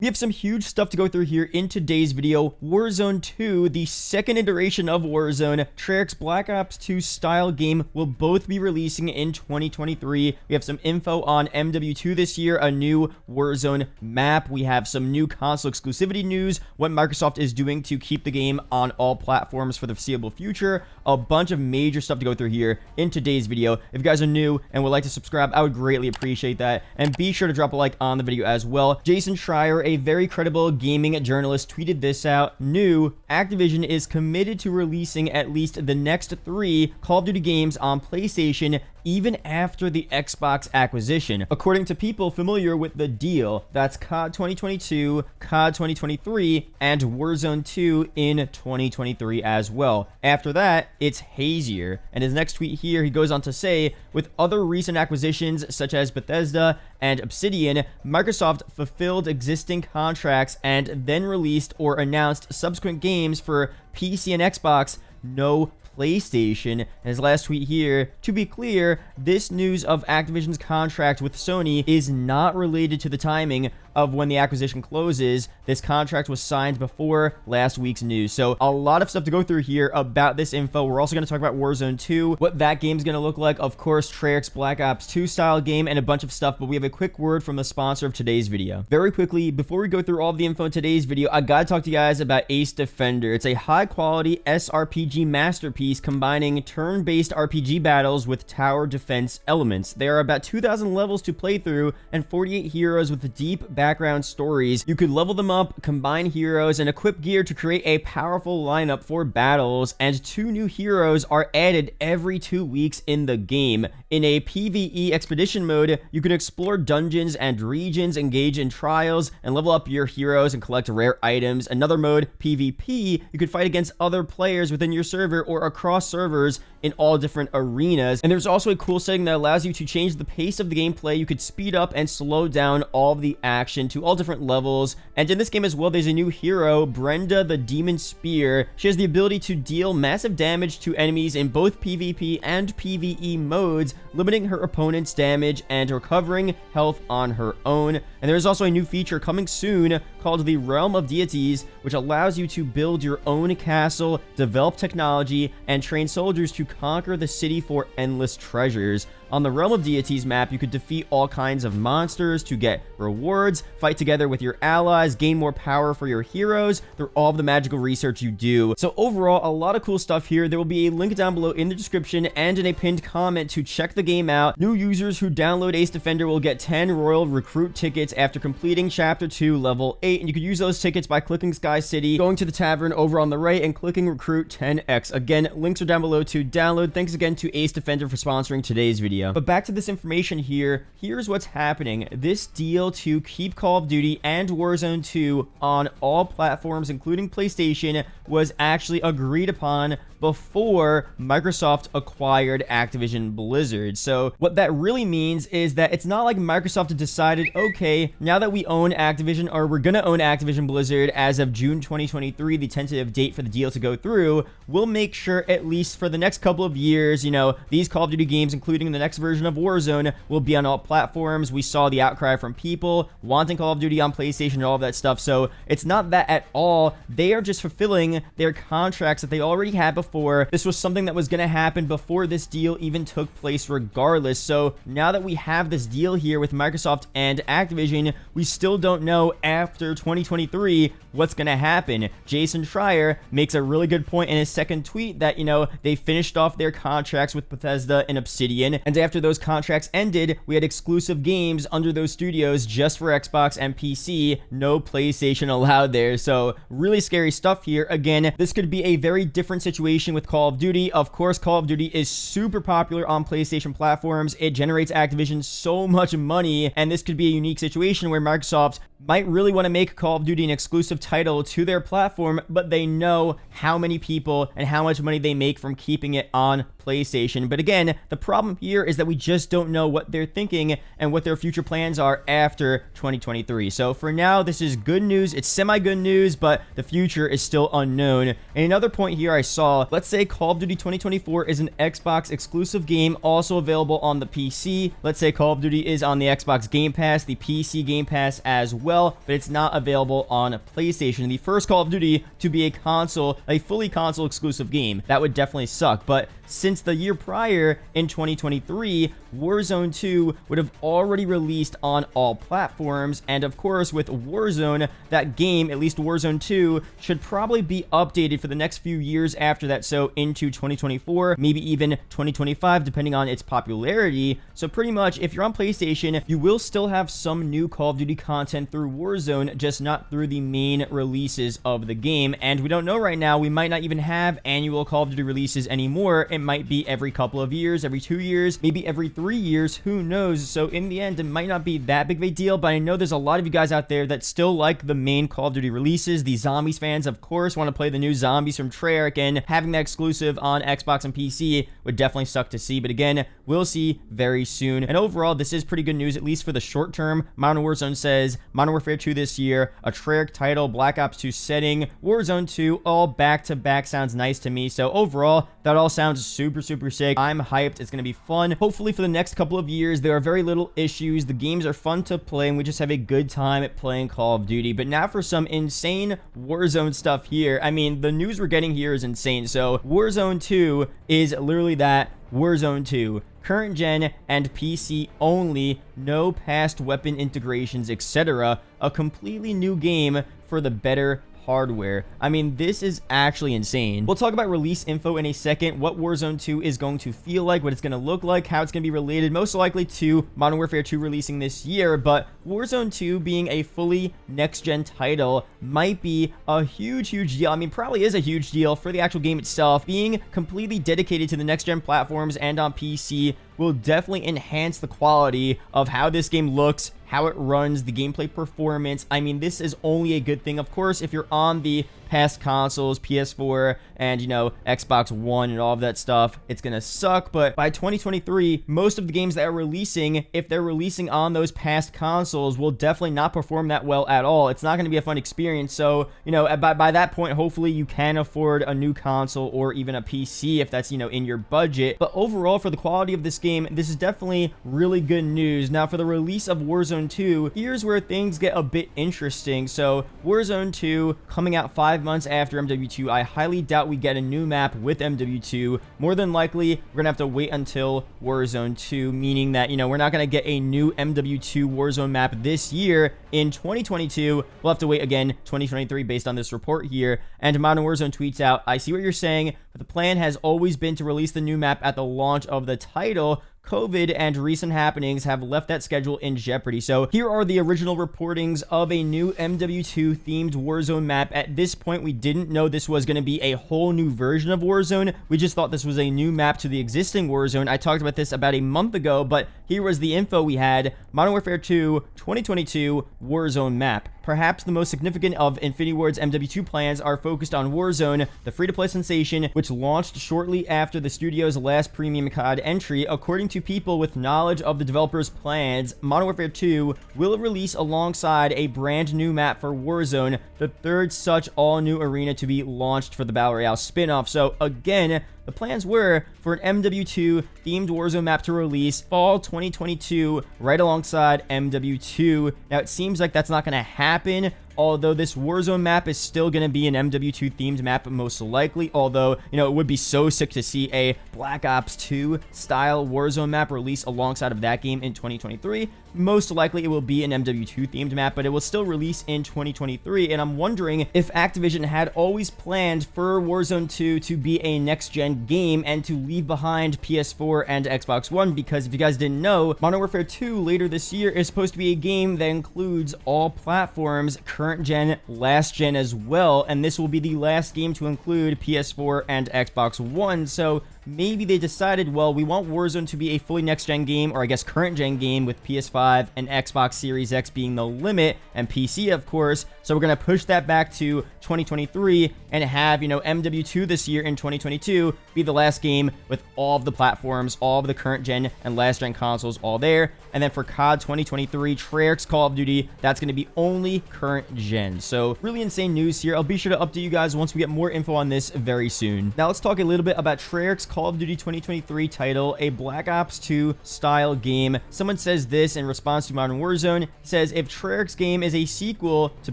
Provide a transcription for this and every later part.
We have some huge stuff to go through here in today's video. Warzone 2, the second iteration of Warzone, Treyarch's Black Ops 2 style game will both be releasing in 2023. We have some info on MW2 this year, a new Warzone map. We have some new console exclusivity news, what Microsoft is doing to keep the game on all platforms for the foreseeable future. A bunch of major stuff to go through here in today's video. If you guys are new and would like to subscribe, I would greatly appreciate that. And be sure to drop a like on the video as well. Jason Schreier, a very credible gaming journalist, tweeted this out. New, Activision is committed to releasing at least the next 3 Call of Duty games on PlayStation even after the Xbox acquisition. According to people familiar with the deal, that's COD 2022, COD 2023, and Warzone 2 in 2023 as well. After that, it's hazier. And his next tweet here, he goes on to say, with other recent acquisitions such as Bethesda and Obsidian, Microsoft fulfilled existing contracts and then released or announced subsequent games for PC and Xbox, no PlayStation. And his last tweet here, to be clear, this news of Activision's contract with Sony is not related to the timing of when the acquisition closes. This contract was signed before last week's news. So a lot of stuff to go through here about this info. We're also going to talk about Warzone 2, what that game's going to look like, of course, Treyarch's Black Ops 2 style game, and a bunch of stuff. But we have a quick word from the sponsor of today's video. Very quickly, before we go through all of the info in today's video, I gotta talk to you guys about Ace Defender. It's a high-quality SRPG masterpiece combining turn-based RPG battles with tower defense elements. There are about 2,000 levels to play through and 48 heroes with deep background stories. You could level them up, combine heroes, and equip gear to create a powerful lineup for battles, and 2 new heroes are added every 2 weeks in the game. In a PvE expedition mode, you can explore dungeons and regions, engage in trials, and level up your heroes and collect rare items. Another mode, PvP, you could fight against other players within your server or across servers in all different arenas. And there's also a cool setting that allows you to change the pace of the gameplay. You could speed up and slow down all of the action to all different levels. And in this game as well, there's a new hero, Brenda the Demon Spear. She has the ability to deal massive damage to enemies in both PvP and PvE modes, limiting her opponent's damage and recovering health on her own. And there's also a new feature coming soon called the Realm of Deities, which allows you to build your own castle, develop technology, and train soldiers to conquer the city for endless treasures. On the Realm of Deities map, you could defeat all kinds of monsters to get rewards, fight together with your allies, gain more power for your heroes through all of the magical research you do. So overall, a lot of cool stuff here. There will be a link down below in the description and in a pinned comment to check the game out. New users who download Ace Defender will get 10 Royal Recruit tickets after completing Chapter 2 Level 8, and you could use those tickets by clicking Sky City, going to the tavern over on the right, and clicking Recruit 10x. Again, links are down below to download. Thanks again to Ace Defender for sponsoring today's video. But back to this information here. Here's what's happening. This deal to keep Call of Duty and Warzone 2 on all platforms, including PlayStation, was actually agreed upon before Microsoft acquired Activision Blizzard. So what that really means is that it's not like Microsoft decided, okay, now that we own Activision, or we're gonna own Activision Blizzard as of June 2023, the tentative date for the deal to go through, we'll make sure at least for the next couple of years, you know, these Call of Duty games, including the next version of Warzone, will be on all platforms. We saw the outcry from people wanting Call of Duty on PlayStation and all of that stuff. So it's not that at all. They are just fulfilling their contracts that they already had before. This was something that was going to happen before this deal even took place regardless. So now that we have this deal here with Microsoft and Activision, we still don't know after 2023 what's going to happen. Jason Schreier makes a really good point in his second tweet that, you know, they finished off their contracts with Bethesda and Obsidian, and after those contracts ended, we had exclusive games under those studios just for Xbox and PC, no PlayStation allowed there. So really scary stuff here. Again, this could be a very different situation with Call of Duty. Of course, Call of Duty is super popular on PlayStation platforms. It generates Activision so much money, and this could be a unique situation where Microsoft might really want to make Call of Duty an exclusive title to their platform, but they know how many people and how much money they make from keeping it on PlayStation. But again, the problem here is that we just don't know what they're thinking and what their future plans are after 2023. So for now, this is good news. It's semi-good news, but the future is still unknown. And another point here I saw, let's say Call of Duty 2024 is an Xbox exclusive game also available on the PC. Let's say Call of Duty is on the Xbox Game Pass, the PC PC Game Pass as well, but it's not available on PlayStation. The first Call of Duty to be a fully console exclusive game. That would definitely suck, but since the year prior in 2023, Warzone 2 would have already released on all platforms, and of course with Warzone, that game, at least Warzone 2, should probably be updated for the next few years after that, so into 2024, maybe even 2025, depending on its popularity. So pretty much, if you're on PlayStation, you will still have some new Call of Duty content through Warzone, just not through the main releases of the game, and we don't know right now, we might not even have annual Call of Duty releases anymore. It might be every couple of years, every 2 years, maybe every 3 years, who knows. So in the end, it might not be that big of a deal, but I know there's a lot of you guys out there that still like the main Call of Duty releases. The Zombies fans, of course, want to play the new Zombies from Treyarch, and having that exclusive on Xbox and PC would definitely suck to see, but again, we'll see very soon. And overall, this is pretty good news, at least for the short term. Modern Warzone says Modern Warfare 2 this year, a Treyarch title, Black Ops 2 setting, Warzone 2, all back-to-back sounds nice to me. So overall, that all sounds super sick. I'm hyped. It's going to be fun. Hopefully for the next couple of years, there are very little issues. The games are fun to play, and we just have a good time at playing Call of Duty. But now for some insane Warzone stuff here. I mean, the news we're getting here is insane. So Warzone 2 is literally that. Warzone 2, current gen and PC only, no past weapon integrations, etc. A completely new game for the better hardware. I mean, this is actually insane. We'll talk about release info in a second, what Warzone 2 is going to feel like, what it's going to look like, how it's going to be related, most likely to Modern Warfare 2 releasing this year, but Warzone 2 being a fully next-gen title might be a huge deal. I mean, probably is a huge deal for the actual game itself. Being completely dedicated to the next-gen platforms and on PC will definitely enhance the quality of how this game looks, how it runs, the gameplay performance. I mean, this is only a good thing. Of course, if you're on the past consoles, PS4, and, you know, Xbox One and all of that stuff, it's gonna suck, but by 2023, most of the games that are releasing, if they're releasing on those past consoles, will definitely not perform that well at all. It's not gonna be a fun experience, so, you know, by that point, hopefully you can afford a new console or even a PC if that's, you know, in your budget. But overall, for the quality of this game, this is definitely really good news. Now, for the release of Warzone 2, here's where things get a bit interesting. So, Warzone 2 coming out 5 months after MW2. I highly doubt we get a new map with MW2. More than likely, we're gonna have to wait until Warzone 2, meaning that, you know, we're not gonna get a new MW2 Warzone map this year. In 2022, we'll have to wait again 2023 based on this report here. And Modern Warzone tweets out, I see what you're saying, but the plan has always been to release the new map at the launch of the title. COVID and recent happenings have left that schedule in jeopardy. So here are the original reportings of a new MW2 themed Warzone map. At this point, we didn't know this was going to be a whole new version of Warzone. We just thought this was a new map to the existing Warzone. I talked about this about a month ago, but here was the info we had. Modern Warfare 2 2022 Warzone map. Perhaps the most significant of Infinity Ward's MW2 plans are focused on Warzone, the free-to-play sensation, which launched shortly after the studio's last premium COD entry. According to people with knowledge of the developers' plans, Modern Warfare 2 will release alongside a brand new map for Warzone, the third such all-new arena to be launched for the Battle Royale spin-off. So again, the plans were for an MW2 themed Warzone map to release fall 2022 right alongside MW2. Now, it seems like that's not going to happen, although this Warzone map is still going to be an MW2 themed map most likely, although, you know, it would be so sick to see a Black Ops 2 style Warzone map release alongside of that game in 2023. Most likely it will be an MW2 themed map, but it will still release in 2023, and I'm wondering if Activision had always planned for Warzone 2 to be a next-gen game and to leave behind PS4 and Xbox One, because if you guys didn't know, Modern Warfare 2 later this year is supposed to be a game that includes all platforms, current gen, last gen as well, and this will be the last game to include PS4 and Xbox One. So maybe they decided, well, we want Warzone to be a fully next-gen game, or I guess current-gen game, with PS5 and Xbox Series X being the limit, and PC, of course, so we're going to push that back to 2023 and have, you know, MW2 this year in 2022 be the last game with all of the platforms, all of the current-gen and last-gen consoles all there, and then for COD 2023, Treyarch's Call of Duty, that's going to be only current-gen. So really insane news here. I'll be sure to update you guys once we get more info on this very soon. Now let's talk a little bit about Treyarch's Call Call of Duty 2023 title, a Black Ops 2 style game. Someone says this in response to Modern Warzone. He says, if Treyarch's game is a sequel to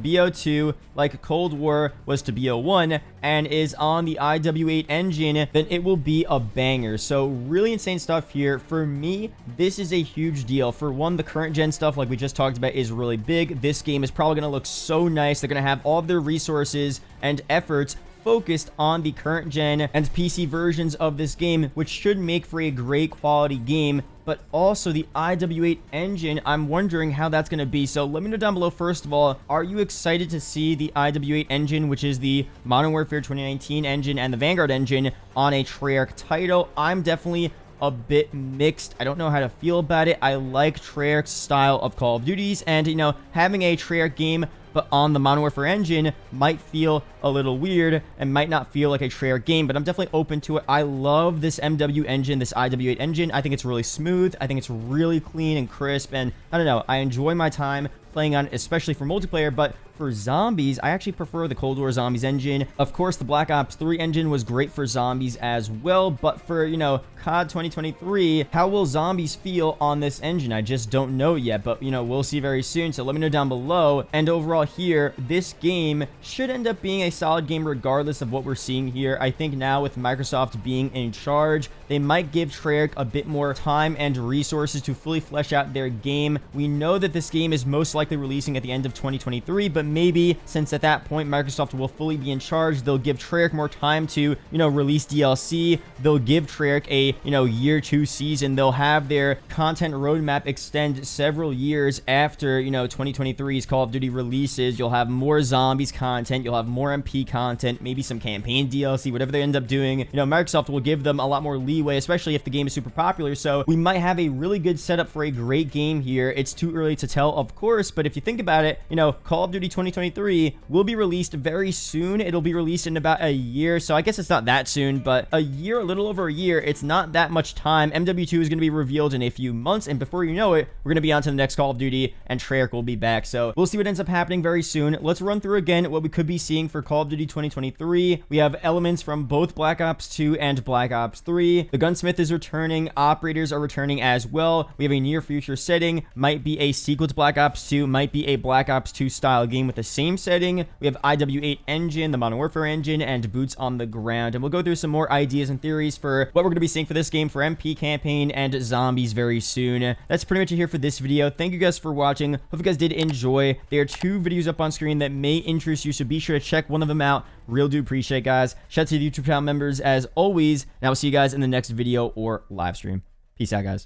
BO2, like Cold War was to BO1, and is on the IW8 engine, then it will be a banger. So really insane stuff here. For me, this is a huge deal. For one, the current gen stuff, like we just talked about, is really big. This game is probably going to look so nice. They're going to have all of their resources and efforts focused on the current gen and PC versions of this game, which should make for a great quality game. But also the IW8 engine, I'm wondering how that's going to be. So let me know down below, first of all, are you excited to see the IW8 engine, which is the Modern Warfare 2019 engine and the Vanguard engine, on a Treyarch title? I'm definitely a bit mixed. I don't know how to feel about it. I like Treyarch's style of Call of Duties, and, you know, having a Treyarch game but on the Modern Warfare engine might feel a little weird and might not feel like a Treyarch game, but I'm definitely open to it. I love this MW engine, this IW8 engine. I think it's really smooth. I think it's really clean and crisp, and I don't know, I enjoy my time playing on it, especially for multiplayer. But for zombies, I actually prefer the Cold War Zombies engine. Of course, the Black Ops 3 engine was great for zombies as well, but for, you know, COD 2023, how will zombies feel on this engine? I just don't know yet, but, you know, we'll see very soon. So let me know down below. And overall here, this game should end up being a solid game regardless of what we're seeing here. I think now with Microsoft being in charge, they might give Treyarch a bit more time and resources to fully flesh out their game. We know that this game is most likely releasing at the end of 2023, but maybe since at that point Microsoft will fully be in charge, they'll give Treyarch more time to, you know, release DLC. They'll give Treyarch a, you know, year 2 season. They'll have their content roadmap extend several years after, you know, 2023's Call of Duty releases. You'll have more zombies content, you'll have more MP content, maybe some campaign DLC, whatever they end up doing. You know, Microsoft will give them a lot more leeway, especially if the game is super popular. So we might have a really good setup for a great game here. It's too early to tell, of course, but if you think about it, you know, Call of Duty 2023 will be released very soon. It'll be released in about a year, so I guess it's not that soon, but a year, a little over a year, it's not that much time. MW2 is going to be revealed in a few months, and before you know it, we're going to be on to the next Call of Duty, and Treyarch will be back. So we'll see what ends up happening very soon. Let's run through again what we could be seeing for Call of Duty 2023. We have elements from both Black Ops 2 and Black Ops 3. The Gunsmith is returning. Operators are returning as well. We have a near future setting. Might be a sequel to Black Ops 2. Might be a Black Ops 2 style game with the same setting. We have IW8 engine, the Modern Warfare engine, and boots on the ground. And we'll go through some more ideas and theories for what we're going to be seeing for this game, for MP campaign and zombies very soon. That's pretty much it here for this video. Thank you guys for watching. Hope you guys did enjoy. There are 2 videos up on screen that may interest you, so be sure to check one of them out. Real do appreciate, guys. Shout out to the YouTube channel members as always, and I will see you guys in the next video or live stream. Peace out, guys.